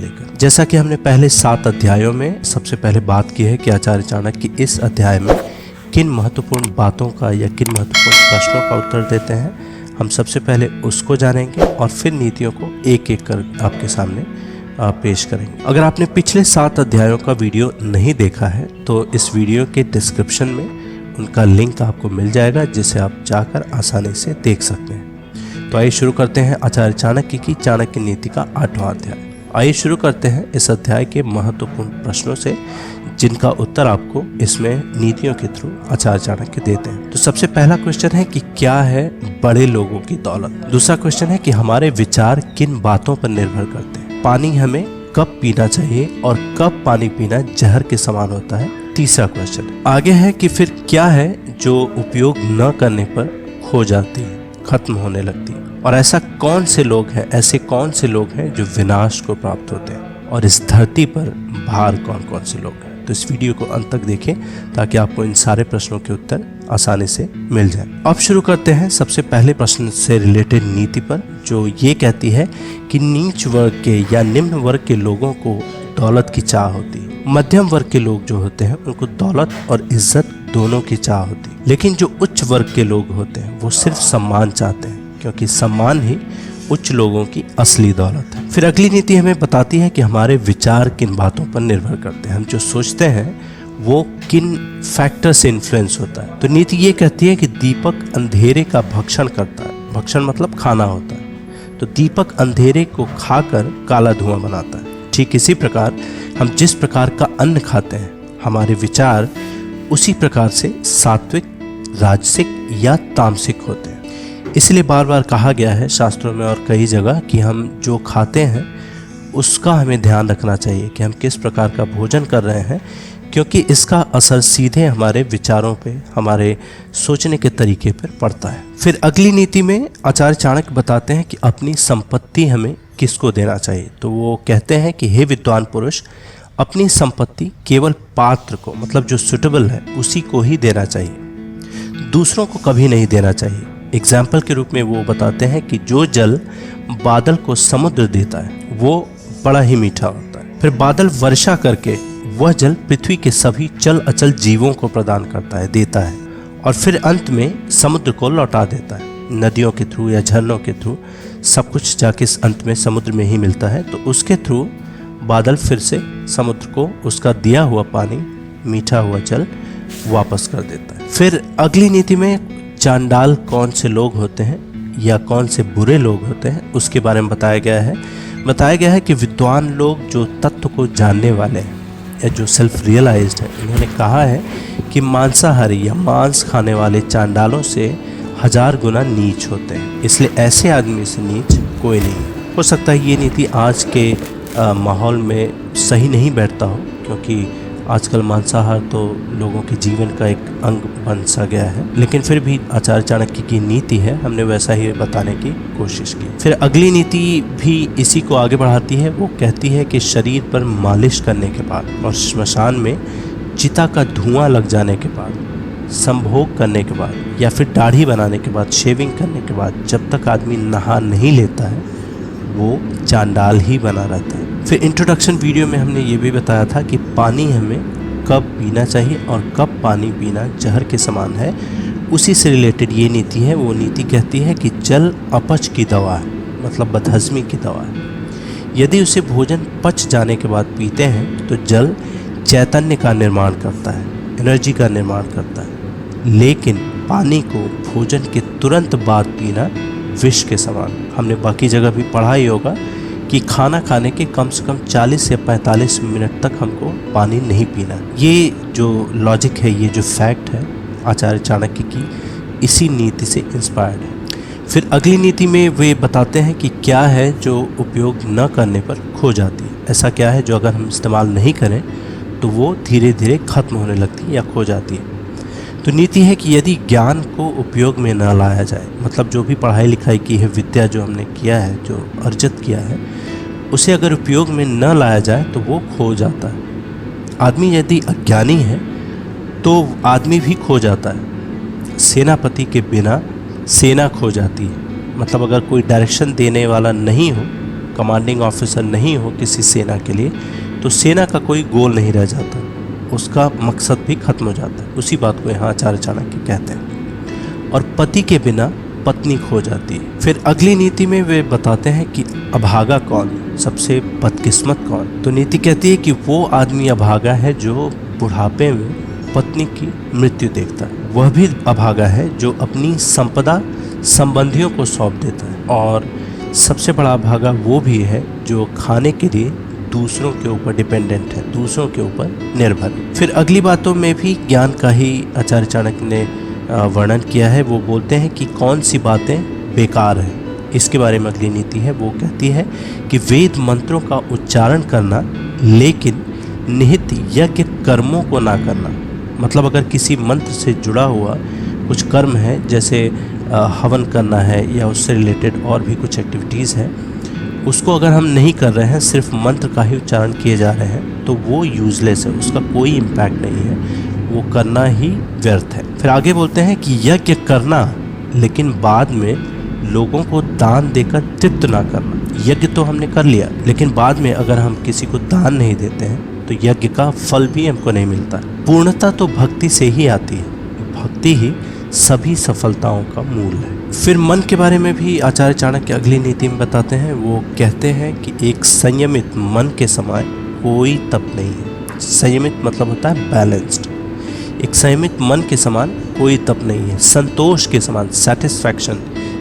लेकर। जैसा कि हमने पहले 7 अध्यायों में सबसे पहले बात की है कि आचार्य चाणक्य इस अध्याय में किन महत्वपूर्ण बातों का या किन महत्वपूर्ण प्रश्नों का उत्तर देते हैं, हम सबसे पहले उसको जानेंगे और फिर नीतियों को एक एक कर आपके सामने पेश करेंगे। अगर आपने पिछले 7 अध्यायों का वीडियो नहीं देखा है तो इस वीडियो के डिस्क्रिप्शन में उनका लिंक आपको मिल जाएगा, जिसे आप जाकर आसानी से देख सकते हैं। तो आइए शुरू करते हैं आचार्य चाणक्य की चाणक्य नीति का 8वां अध्याय। आइए शुरू करते हैं इस अध्याय के महत्वपूर्ण प्रश्नों से, जिनका उत्तर आपको इसमें नीतियों के थ्रू आचार्य चाणक्य देते हैं। तो सबसे पहला क्वेश्चन है कि क्या है बड़े लोगों की दौलत। दूसरा क्वेश्चन है कि हमारे विचार किन बातों पर निर्भर करते हैं। पानी हमें कब पीना चाहिए और कब पानी पीना जहर के समान होता है। तीसरा क्वेश्चन आगे है कि फिर क्या है जो उपयोग न करने पर खो जाती है, खत्म होने लगती है, और ऐसे कौन से लोग हैं जो विनाश को प्राप्त होते हैं, और इस धरती पर बाहर कौन कौन से लोग हैं। तो इस वीडियो को अंत तक देखें ताकि आपको इन सारे प्रश्नों के उत्तर आसानी से मिल जाए। अब शुरू करते हैं सबसे पहले प्रश्न से रिलेटेड नीति पर, जो ये कहती है कि नीच वर्ग के या निम्न वर्ग के लोगों को दौलत की चाह होती है। मध्यम वर्ग के लोग जो होते हैं उनको दौलत और इज्जत दोनों की चाह होती है, लेकिन जो उच्च वर्ग के लोग होते हैं वो सिर्फ सम्मान चाहते हैं, क्योंकि सम्मान ही उच्च लोगों की असली दौलत है। फिर अगली नीति हमें बताती है कि हमारे विचार किन बातों पर निर्भर करते हैं। हम जो सोचते हैं वो किन फैक्टर से इन्फ्लुएंस होता है। तो नीति ये कहती है कि दीपक अंधेरे का भक्षण करता है। भक्षण मतलब खाना होता है। तो दीपक अंधेरे को खाकर काला धुआं बनाता है। ठीक इसी प्रकार हम जिस प्रकार का अन्न खाते हैं, हमारे विचार उसी प्रकार से सात्विक, राजसिक या तामसिक होते हैं। इसलिए बार बार कहा गया है शास्त्रों में और कई जगह कि हम जो खाते हैं उसका हमें ध्यान रखना चाहिए कि हम किस प्रकार का भोजन कर रहे हैं, क्योंकि इसका असर सीधे हमारे विचारों पे, हमारे सोचने के तरीके पर पड़ता है। फिर अगली नीति में आचार्य चाणक्य बताते हैं कि अपनी संपत्ति हमें किसको देना चाहिए। तो वो कहते हैं कि हे विद्वान पुरुष, अपनी संपत्ति केवल पात्र को, मतलब जो सुटेबल है, उसी को ही देना चाहिए, दूसरों को कभी नहीं देना चाहिए। एग्जाम्पल के रूप में वो बताते हैं कि जो जल बादल को समुद्र देता है वो बड़ा ही मीठा होता है। फिर बादल वर्षा करके वह जल पृथ्वी के सभी चल अचल जीवों को प्रदान करता है, देता है, और फिर अंत में समुद्र को लौटा देता है। नदियों के थ्रू या झरनों के थ्रू सब कुछ जाके अंत में समुद्र में ही मिलता है। तो उसके थ्रू बादल फिर से समुद्र को उसका दिया हुआ पानी, मीठा हुआ जल वापस कर देता है। फिर अगली नीति में चांडाल कौन से लोग होते हैं या कौन से बुरे लोग होते हैं उसके बारे में बताया गया है कि विद्वान लोग जो तत्व को जानने वाले हैं या जो सेल्फ रियलाइज्ड है, उन्होंने कहा है कि मांसाहारी या मांस खाने वाले चांडालों से 1000 गुना नीच होते हैं। इसलिए ऐसे आदमी से नीच कोई नहीं। हो सकता है ये नीति आज के माहौल में सही नहीं बैठता हो, क्योंकि आजकल मांसाहार तो लोगों के जीवन का एक अंग बन सा गया है, लेकिन फिर भी आचार्य चाणक्य की नीति है, हमने वैसा ही बताने की कोशिश की। फिर अगली नीति भी इसी को आगे बढ़ाती है। वो कहती है कि शरीर पर मालिश करने के बाद और श्मशान में चिता का धुआं लग जाने के बाद, संभोग करने के बाद या फिर दाढ़ी बनाने के बाद, शेविंग करने के बाद, जब तक आदमी नहा नहीं लेता है वो चांडाल ही बना रहता है। फिर इंट्रोडक्शन वीडियो में हमने ये भी बताया था कि पानी हमें कब पीना चाहिए और कब पानी पीना जहर के समान है। उसी से रिलेटेड ये नीति है। वो नीति कहती है कि जल अपच की दवा है, मतलब बदहजमी की दवा है। यदि उसे भोजन पच जाने के बाद पीते हैं तो जल चैतन्य का निर्माण करता है, एनर्जी का निर्माण करता है, लेकिन पानी को भोजन के तुरंत बाद पीना विष के समान। हमने बाकी जगह भी पढ़ा ही होगा कि खाना खाने के कम से कम 40 से 45 मिनट तक हमको पानी नहीं पीना। ये जो लॉजिक है, ये जो फैक्ट है आचार्य चाणक्य की, इसी नीति से इंस्पायर्ड है। फिर अगली नीति में वे बताते हैं कि क्या है जो उपयोग न करने पर खो जाती है। ऐसा क्या है जो अगर हम इस्तेमाल नहीं करें तो वो धीरे धीरे खत्म होने लगती है या खो जाती है। तो नीति है कि यदि ज्ञान को उपयोग में न लाया जाए, मतलब जो भी पढ़ाई लिखाई की है, विद्या जो हमने किया है, जो अर्जित किया है, उसे अगर उपयोग में न लाया जाए तो वो खो जाता है। आदमी यदि अज्ञानी है तो आदमी भी खो जाता है। सेनापति के बिना सेना खो जाती है। मतलब अगर कोई डायरेक्शन देने वाला नहीं हो कमांडिंग ऑफिसर नहीं हो किसी सेना के लिए तो सेना का कोई गोल नहीं रह जाता, उसका मकसद भी खत्म हो जाता है। उसी बात को यहाँ आचार्य चाणक्य कहते हैं। और पति के बिना पत्नी खो जाती है। फिर अगली नीति में वे बताते हैं कि अभागा कौन, सबसे बदकिस्मत कौन। तो नीति कहती है कि वो आदमी अभागा है जो बुढ़ापे में पत्नी की मृत्यु देखता है। वह भी अभागा है जो अपनी संपदा संबंधियों को सौंप देता है। और सबसे बड़ा अभागा वो भी है जो खाने के लिए दूसरों के ऊपर डिपेंडेंट है, दूसरों के ऊपर निर्भर है। फिर अगली बातों में भी ज्ञान का ही आचार्य चाणक्य ने वर्णन किया है। वो बोलते हैं कि कौन सी बातें बेकार हैं। इसके बारे में अगली नीति है, वो कहती है कि वेद मंत्रों का उच्चारण करना लेकिन निहित यज्ञ कर्मों को ना करना। मतलब अगर किसी मंत्र से जुड़ा हुआ कुछ कर्म है, जैसे हवन करना है या उससे रिलेटेड और भी कुछ एक्टिविटीज़ हैं, उसको अगर हम नहीं कर रहे हैं, सिर्फ मंत्र का ही उच्चारण किए जा रहे हैं, तो वो यूजलेस है, उसका कोई इम्पैक्ट नहीं है, वो करना ही व्यर्थ है। फिर आगे बोलते हैं कि यज्ञ करना लेकिन बाद में लोगों को दान देकर तृप्त ना करना। यज्ञ तो हमने कर लिया, लेकिन बाद में अगर हम किसी को दान नहीं देते हैं तो यज्ञ का फल भी हमको नहीं मिलता। पूर्णता तो भक्ति से ही आती है, भक्ति ही सभी सफलताओं का मूल है। फिर मन के बारे में भी आचार्य चाणक्य अगली नीति में बताते हैं। वो कहते हैं कि एक संयमित मन के समान कोई तप नहीं है। संयमित मतलब होता है बैलेंस्ड। एक संयमित मन के समान कोई तप नहीं है। संतोष के समान, सेटिस्फैक्शन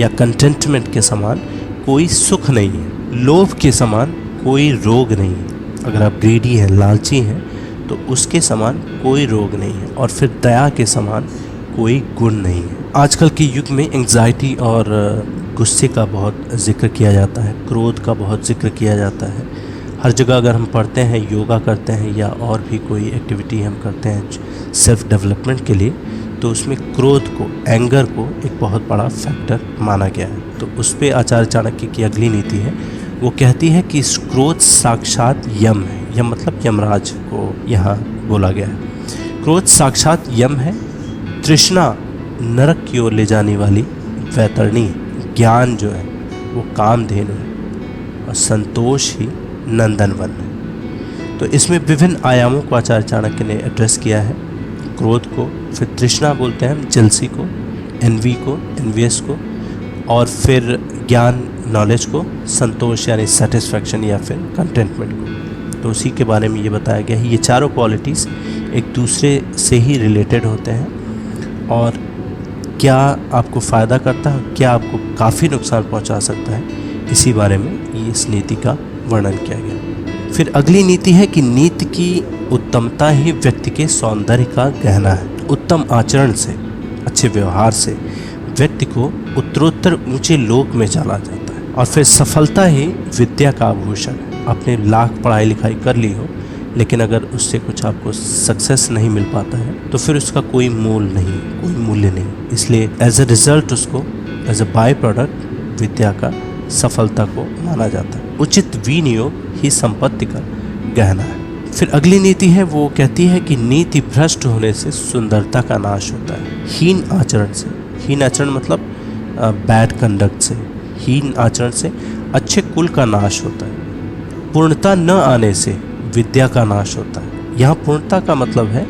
या कंटेंटमेंट के समान कोई सुख नहीं है। लोभ के समान कोई रोग नहीं है। अगर आप ग्रीडी हैं, लालची हैं, तो उसके समान कोई रोग नहीं है। और फिर दया के समान कोई गुण नहीं है। आजकल के युग में एंग्जाइटी और गुस्से का बहुत जिक्र किया जाता है, क्रोध का बहुत जिक्र किया जाता है। हर जगह अगर हम पढ़ते हैं, योगा करते हैं या और भी कोई एक्टिविटी हम करते हैं सेल्फ डेवलपमेंट के लिए, तो उसमें क्रोध को, एंगर को एक बहुत बड़ा फैक्टर माना गया है। तो उस पर आचार्य चाणक्य की अगली नीति है, वो कहती है कि क्रोध साक्षात यम है। यम मतलब यमराज को यहाँ बोला गया है। क्रोध साक्षात यम है। तृष्णा नरक की ओर ले जाने वाली वैतरणी, ज्ञान जो है वो कामधेनु है, और संतोष ही नंदनवन है। तो इसमें विभिन्न आयामों को आचार्य चाणक्य ने एड्रेस किया है। क्रोध को, फिर तृष्णा बोलते हैं हम, जेलसी को, एनवी को, एनवियस को, और फिर ज्ञान, नॉलेज को, संतोष यानी सेटिस्फैक्शन या फिर कंटेंटमेंट को। तो उसी के बारे में ये बताया गया है। ये चारों क्वालिटीज़ एक दूसरे से ही रिलेटेड होते हैं, और क्या आपको फ़ायदा करता है, क्या आपको काफ़ी नुकसान पहुंचा सकता है, इसी बारे में इस नीति का वर्णन किया गया। फिर अगली नीति है कि नीति की उत्तमता ही व्यक्ति के सौंदर्य का गहना है। उत्तम आचरण से, अच्छे व्यवहार से व्यक्ति को उत्तरोत्तर ऊंचे लोक में चला जाता है। और फिर सफलता ही विद्या का आभूषण है। आपने लाख पढ़ाई लिखाई कर ली हो, लेकिन अगर उससे कुछ आपको सक्सेस नहीं मिल पाता है तो फिर उसका कोई मोल नहीं, कोई मूल्य नहीं। इसलिए एज अ रिजल्ट उसको एज अ बाय प्रोडक्ट विद्या का सफलता को माना जाता है। उचित विनियोग ही संपत्ति का गहना है। फिर अगली नीति है, वो कहती है कि नीति भ्रष्ट होने से सुंदरता का नाश होता है। हीन आचरण से, हीन आचरण मतलब बैड कंडक्ट से, हीन आचरण से अच्छे कुल का नाश होता है। पूर्णता न आने से विद्या का नाश होता है। यहाँ पूर्णता का मतलब है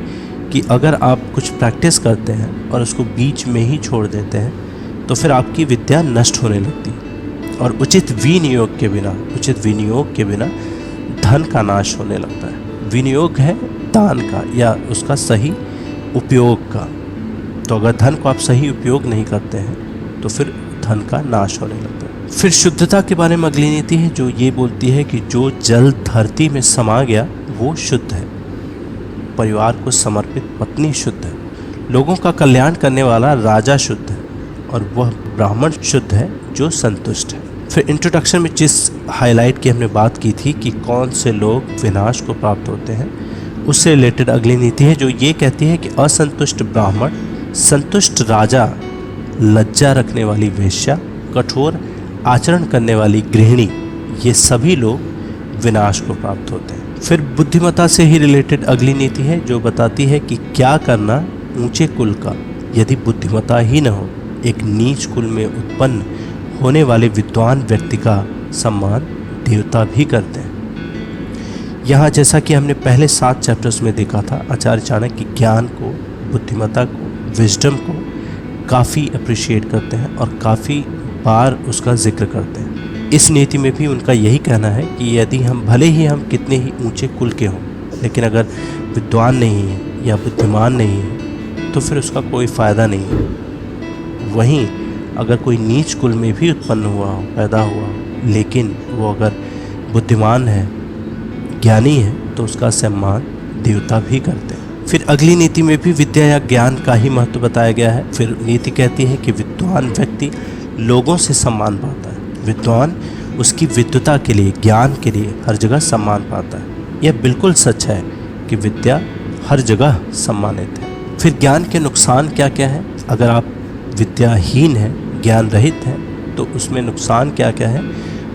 कि अगर आप कुछ प्रैक्टिस करते हैं और उसको बीच में ही छोड़ देते हैं तो फिर आपकी विद्या नष्ट होने लगती है। और उचित विनियोग के बिना धन का नाश होने लगता है। विनियोग है दान का या उसका सही उपयोग का। तो अगर धन को आप सही उपयोग नहीं करते हैं तो फिर धन का नाश होने लगता है। फिर शुद्धता के बारे में अगली नीति है, जो ये बोलती है कि जो जल धरती में समा गया वो शुद्ध है। परिवार को समर्पित पत्नी शुद्ध है। लोगों का कल्याण करने वाला राजा शुद्ध है, और वह ब्राह्मण शुद्ध है जो संतुष्ट है। फिर इंट्रोडक्शन में जिस हाईलाइट की हमने बात की थी कि कौन से लोग विनाश को प्राप्त होते हैं, उससे रिलेटेड अगली नीति है जो ये कहती है कि असंतुष्ट ब्राह्मण, संतुष्ट राजा, लज्जा रखने वाली वेश्या, कठोर आचरण करने वाली गृहिणी, ये सभी लोग विनाश को प्राप्त होते हैं। फिर बुद्धिमत्ता से ही रिलेटेड अगली नीति है जो बताती है कि क्या करना ऊंचे कुल का यदि बुद्धिमत्ता ही न हो। एक नीच कुल में उत्पन्न होने वाले विद्वान व्यक्ति का सम्मान देवता भी करते हैं। यहाँ जैसा कि हमने पहले 7 चैप्टर्स में देखा था, आचार्य चाणक्य ज्ञान को, बुद्धिमत्ता को, विजडम को काफ़ी अप्रिशिएट करते हैं और काफ़ी बार उसका जिक्र करते हैं। इस नीति में भी उनका यही कहना है कि यदि हम भले ही हम कितने ही ऊंचे कुल के हों, लेकिन अगर विद्वान नहीं है या बुद्धिमान नहीं है तो फिर उसका कोई फ़ायदा नहीं है। वहीं अगर कोई नीच कुल में भी उत्पन्न हुआ हो, पैदा हुआ हो, लेकिन वो अगर बुद्धिमान है, ज्ञानी है, तो उसका सम्मान देवता भी करते हैं। फिर अगली नीति में भी विद्या या ज्ञान का ही महत्व बताया गया है। फिर नीति कहती है कि विद्वान व्यक्ति लोगों से सम्मान पाता है। विद्वान उसकी विद्वता के लिए, ज्ञान के लिए हर जगह सम्मान पाता है। यह बिल्कुल सच है कि विद्या हर जगह सम्मानित है। फिर ज्ञान के नुकसान क्या क्या है? अगर आप विद्याहीन हैं, ज्ञान रहित हैं, तो उसमें नुकसान क्या क्या है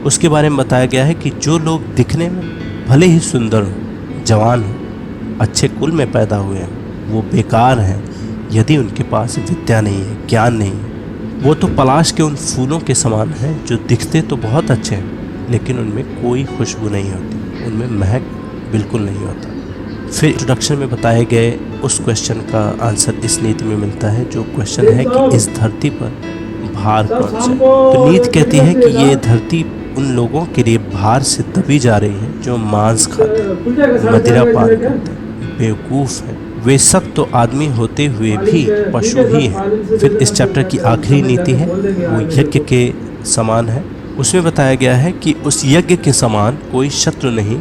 उसके बारे में बताया गया है कि जो लोग दिखने में भले ही सुंदर हो, जवान हो, अच्छे कुल में पैदा हुए हैं, वो बेकार हैं यदि उनके पास विद्या नहीं है, ज्ञान नहीं है। वो तो पलाश के उन फूलों के समान हैं जो दिखते तो बहुत अच्छे हैं, लेकिन उनमें कोई खुशबू नहीं होती, उनमें महक बिल्कुल नहीं होता। फिर इंट्रोडक्शन में बताए गए उस क्वेश्चन का आंसर इस नीति में मिलता है, जो क्वेश्चन है कि इस धरती पर भार कौन सा है। तो नीति कहती है कि ये धरती उन लोगों के लिए भार से दबी जा रही है जो मांस खाते हैं, मदिरा पान करते हैं, बेवकूफ़ हैं। वे सब तो आदमी होते हुए भी पशु ही हैं। फिर इस चैप्टर की आखिरी नीति है, वो यज्ञ के समान है। उसमें बताया गया है कि उस यज्ञ के समान कोई शत्रु नहीं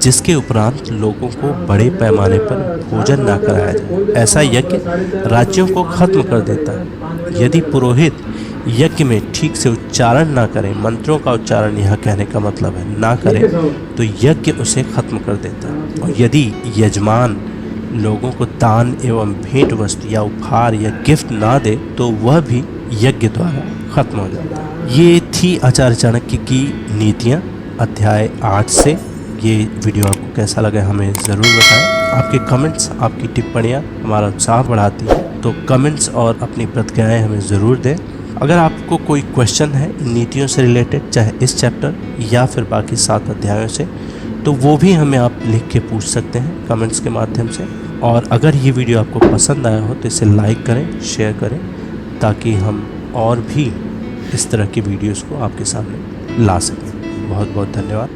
जिसके उपरांत लोगों को बड़े पैमाने पर भोजन ना कराया जाए। ऐसा यज्ञ राज्यों को खत्म कर देता है। यदि पुरोहित यज्ञ में ठीक से उच्चारण ना करें, मंत्रों का उच्चारण यहाँ कहने का मतलब है ना करें, तो यज्ञ उसे खत्म कर देता है। और यदि यजमान लोगों को दान एवं भेंट वस्तु या उपहार या गिफ्ट ना दे तो वह भी यज्ञ द्वारा खत्म हो जाता है। ये थी आचार्य चाणक्य की नीतियाँ अध्याय 8 से। ये वीडियो आपको कैसा लगा हमें ज़रूर बताएं। आपके कमेंट्स, आपकी टिप्पणियाँ हमारा उत्साह बढ़ाती हैं, तो कमेंट्स और अपनी प्रतिक्रियाएं हमें ज़रूर दें। अगर आपको कोई क्वेश्चन है इन नीतियों से रिलेटेड, चाहे इस चैप्टर या फिर बाकी 7 अध्यायों से, तो वो भी हमें आप लिख के पूछ सकते हैं कमेंट्स के माध्यम से। और अगर ये वीडियो आपको पसंद आया हो तो इसे लाइक करें, शेयर करें, ताकि हम और भी इस तरह की वीडियोस को आपके सामने ला सकें। बहुत बहुत धन्यवाद।